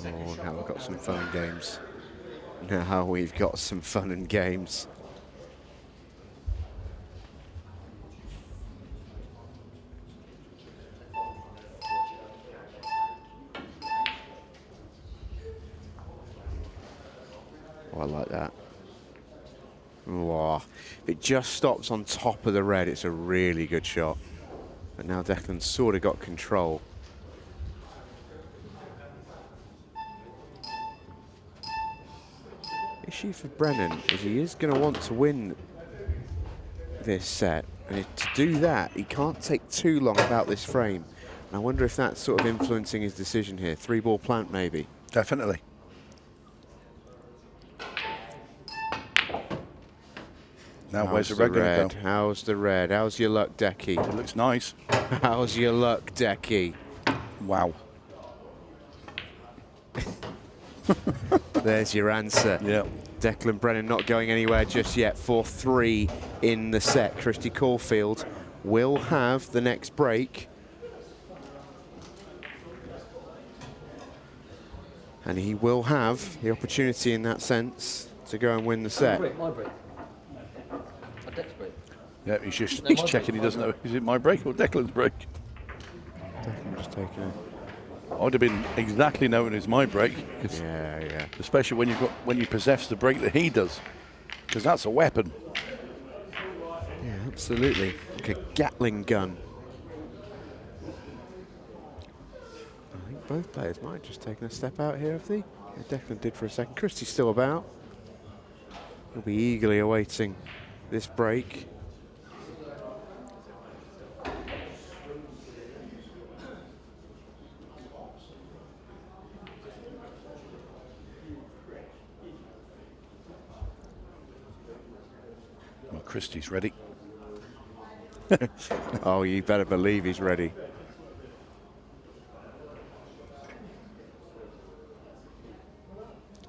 Oh, now we've got some fun and games. Now we've got some fun and games. Oh, I like that. Wow. If it just stops on top of the red, it's a really good shot. But now Declan's sort of got control. Issue for Brennan is he is going to want to win this set, and to do that he can't take too long about this frame. And I wonder if that's sort of influencing his decision here. 3-ball plant maybe. Definitely. Now where's the red going to go? How's the red? How's your luck, 𝗑𝗃𝗲𝗄? It looks nice. How's your luck, 𝗑𝗃𝗲𝗄? Wow. There's your answer. Yeah. Declan Brennan not going anywhere just yet. 4-3 in the set. Kristi Caulfield will have the next break. And he will have the opportunity in that sense to go and win the set. My break. Deck's break. Yeah, he's checking. He doesn't know. Is it my break or Declan's break? Declan just taking it. I'd have been exactly known as my break. Yeah, yeah. Especially when you possess the break that he does, because that's a weapon. Yeah, absolutely. Like a Gatling gun. I think both players might have just taken a step out here, have they? Yeah, Declan did for a second. Kristi's still about. He'll be eagerly awaiting this break. Well, Kristi's ready. Oh, you better believe he's ready.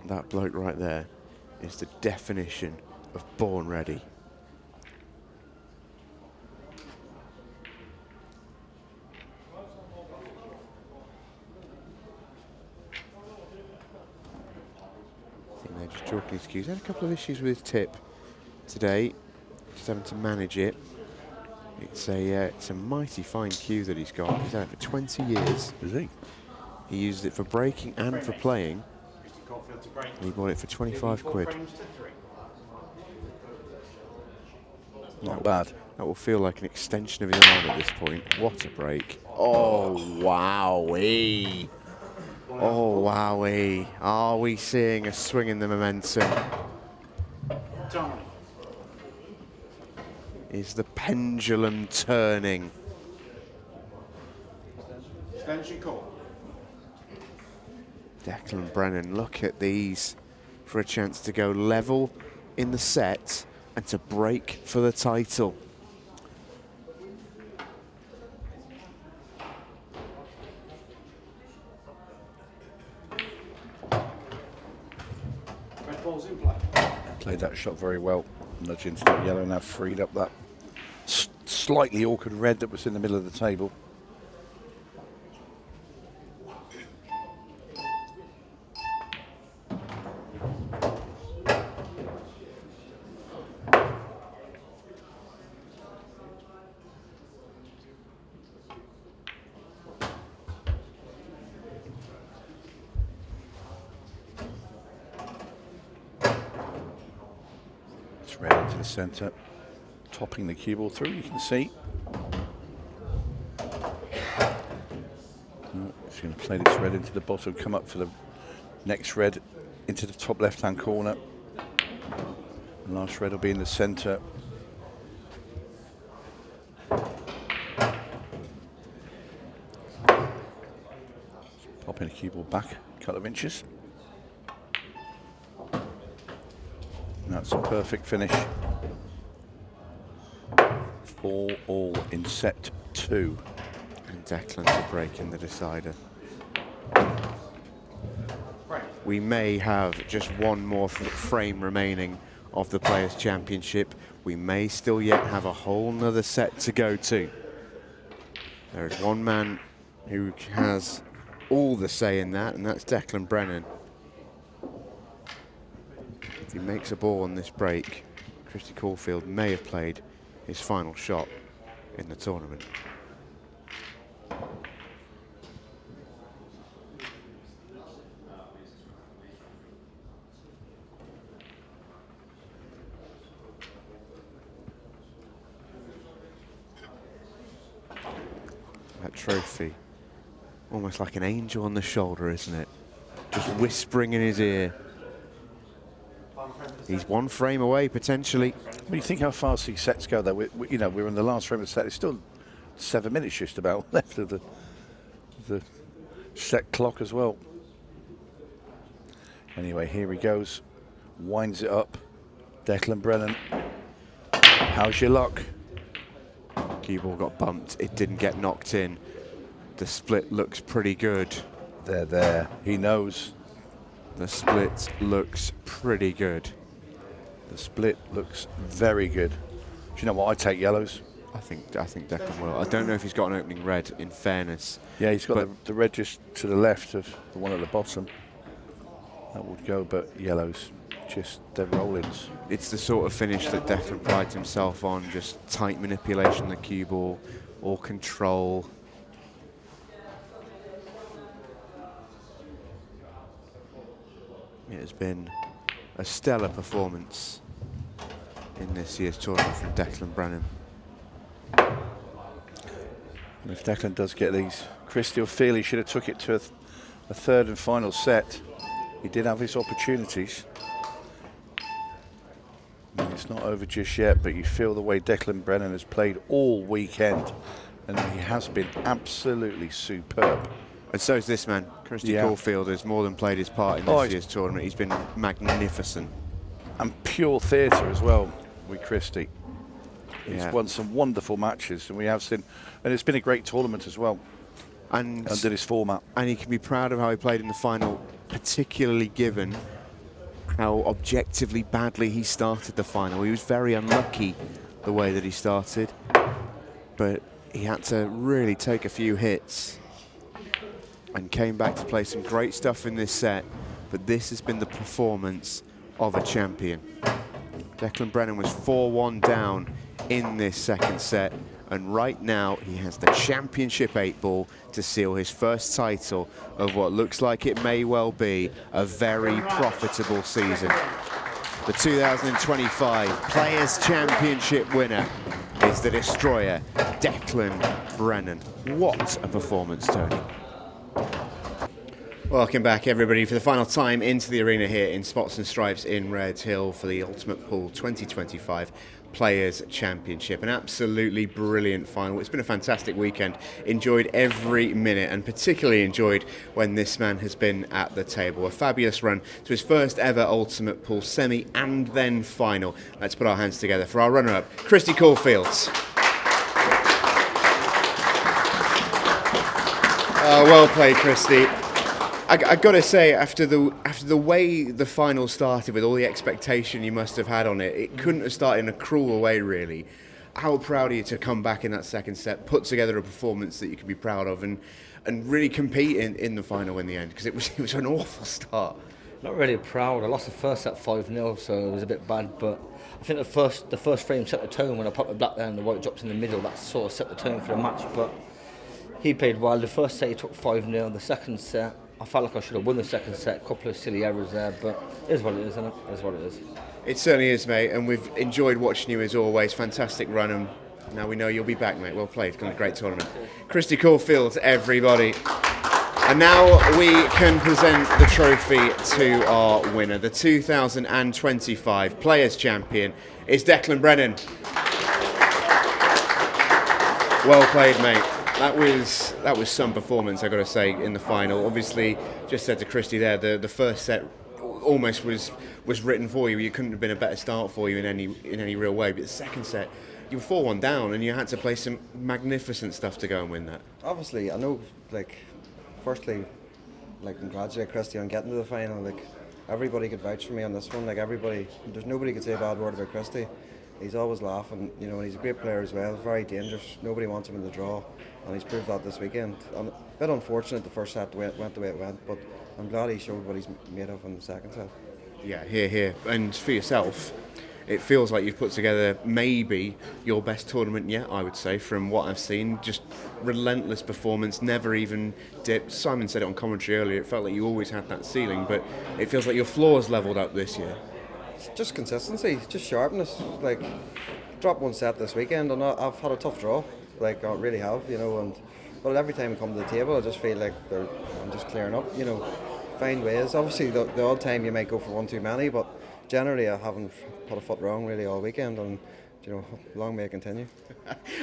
That bloke right there is the definition of born ready. I think they're just chalking his cues. Had a couple of issues with his tip today, just having to manage it. It's a mighty fine cue that he's got. He's had it for 20 years. Is he? He used it for breaking and for playing. And he bought it for 25 quid. Not bad. That will feel like an extension of his arm at this point. What a break. Oh, wowee. Oh, wowee. Are we seeing a swing in the momentum? Is the pendulum turning? Extension call. Declan Brennan, look at these for a chance to go level in the set and to break for the title. Red ball's in play. Played that shot very well. Nudge into that yellow, now freed up that slightly awkward red that was in the middle of the table. It's red into the centre, topping the cue ball through, you can see. He's going to play this red into the bottom, come up for the next red into the top left-hand corner. And last red will be in the centre. Popping the cue ball back a couple of inches. And that's a perfect finish. 4-all in set 2. And Declan's a break in the decider. We may have just one more frame remaining of the Players' Championship. We may still yet have a whole nother set to go to. There is one man who has all the say in that, and that's Declan Brennan. If he makes a ball on this break, Kristi Caulfield may have played his final shot in the tournament. That trophy, almost like an angel on the shoulder, isn't it? Just whispering in his ear. He's one frame away, potentially. When you think how fast these sets go, though, we're in the last frame of the set. It's still 7 minutes just about left of the set clock as well. Anyway, here he goes. Winds it up. Declan Brennan. How's your luck? Cue ball got bumped. It didn't get knocked in. The split looks pretty good. There. He knows. The split looks pretty good. The split looks very good. Do you know what? I take yellows. I think Declan will. I don't know if he's got an opening red, in fairness. Yeah, he's got the red just to the left of the one at the bottom. That would go, but yellows, just they're roll-ins. It's the sort of finish that Declan prides himself on, just tight manipulation of the cue ball, or control. It has been a stellar performance in this year's tournament from Declan Brennan. And if Declan does get these, Kristi will feel he should have took it to a third and final set. He did have his opportunities. I mean, it's not over just yet, but you feel the way Declan Brennan has played all weekend, and he has been absolutely superb. And so is this man. Kristi Caulfield has more than played his part in this year's tournament. He's been magnificent. And pure theatre as well with Kristi. He's won some wonderful matches, and we have seen, and it's been a great tournament as well. And under this format. And he can be proud of how he played in the final, particularly given how objectively badly he started the final. He was very unlucky the way that he started, but he had to really take a few hits and came back to play some great stuff in this set. But this has been the performance of a champion. Declan Brennan was 4-1 down in this second set, and right now he has the championship 8-ball to seal his first title of what looks like it may well be a very profitable season. The 2025 Players' Championship winner is the destroyer, Declan Brennan. What a performance, Tony. Welcome back, everybody, for the final time into the arena here in Spots and Stripes in Red Hill for the Ultimate Pool 2025 Players' Championship. An absolutely brilliant final. It's been a fantastic weekend. Enjoyed every minute, and particularly enjoyed when this man has been at the table. A fabulous run to his first ever Ultimate Pool semi and then final. Let's put our hands together for our runner-up, Kristi Caulfield. Well played, Kristi. I got to say, after the way the final started, with all the expectation you must have had on it, it couldn't have started in a cruel way, really. How proud are you to come back in that second set, put together a performance that you can be proud of, and really compete in the final in the end? Because it was an awful start. Not really proud. I lost the first set 5-0, so it was a bit bad. But I think the first frame set the tone when I popped the black there and the white drops in the middle. That sort of set the tone for the match. But he played well. The first set he took 5-0. The second set, I felt like I should have won the second set. A couple of silly errors there, but it is what it is, isn't it? It is what it is. It certainly is, mate, and we've enjoyed watching you as always. Fantastic run, and now we know you'll be back, mate. Well played. It's been a great tournament. Kristi Caulfield, everybody. And now we can present the trophy to our winner. The 2025 Players Champion is Declan Brennan. Well played, mate. That was some performance, I got to say, in the final. Obviously, just said to Kristi there, the first set almost was written for you. You couldn't have been a better start for you in any real way. But the second set, you were 4-1 down, and you had to play some magnificent stuff to go and win that. Obviously, I know, firstly, congratulate Kristi on getting to the final. Everybody could vouch for me on this one. There's nobody could say a bad word about Kristi. He's always laughing, and he's a great player as well. Very dangerous. Nobody wants him in the draw, and he's proved that this weekend. And a bit unfortunate the first set went the way it went, but I'm glad he showed what he's made of in the second set. Yeah, here. And for yourself, it feels like you've put together maybe your best tournament yet, I would say, from what I've seen. Just relentless performance, never even dipped. Simon said it on commentary earlier, it felt like you always had that ceiling, but it feels like your floor's levelled up this year. It's just consistency, just sharpness. Dropped one set this weekend, and I've had a tough draw. I really have, but every time I come to the table, I just feel like I'm just clearing up, find ways. Obviously, the odd time you might go for one too many, but generally I haven't put a foot wrong really all weekend, and long may it continue.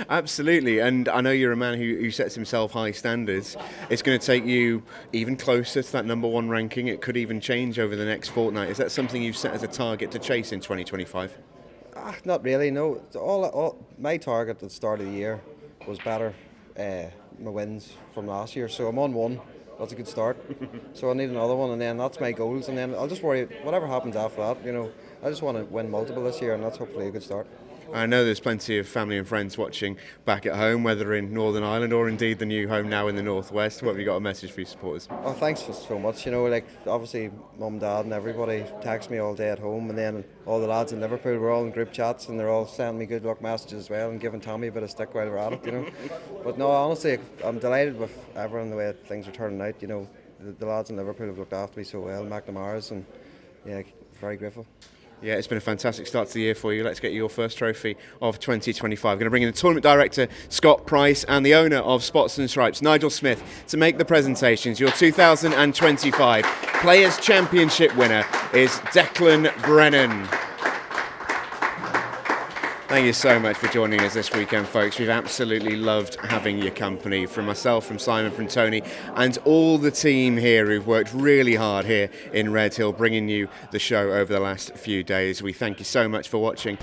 Absolutely, and I know you're a man who sets himself high standards. It's going to take you even closer to that #1 ranking. It could even change over the next fortnight. Is that something you've set as a target to chase in 2025? Not really, no. All my target at the start of the year was better my wins from last year, so I'm on one. That's a good start. So I need another one, and then that's my goals, and then I'll just worry whatever happens after that. I just want to win multiple this year, and that's hopefully a good start. I know there's plenty of family and friends watching back at home, whether in Northern Ireland or indeed the new home now in the Northwest. What have you got a message for your supporters? Oh, thanks so much. Obviously Mum, Dad and everybody text me all day at home, and then all the lads in Liverpool, we're all in group chats, and they're all sending me good luck messages as well and giving Tommy a bit of stick while we're at it, But no, honestly, I'm delighted with everyone, the way things are turning out. The lads in Liverpool have looked after me so well, McNamara's, and yeah, very grateful. Yeah, it's been a fantastic start to the year for you. Let's get you your first trophy of 2025. We're going to bring in the tournament director, Scott Price, and the owner of Spots and Stripes, Nigel Smith, to make the presentations. Your 2025 Players' Championship winner is Declan Brennan. Thank you so much for joining us this weekend, folks. We've absolutely loved having your company, from myself, from Simon, from Tony, and all the team here who've worked really hard here in Red Hill, bringing you the show over the last few days. We thank you so much for watching.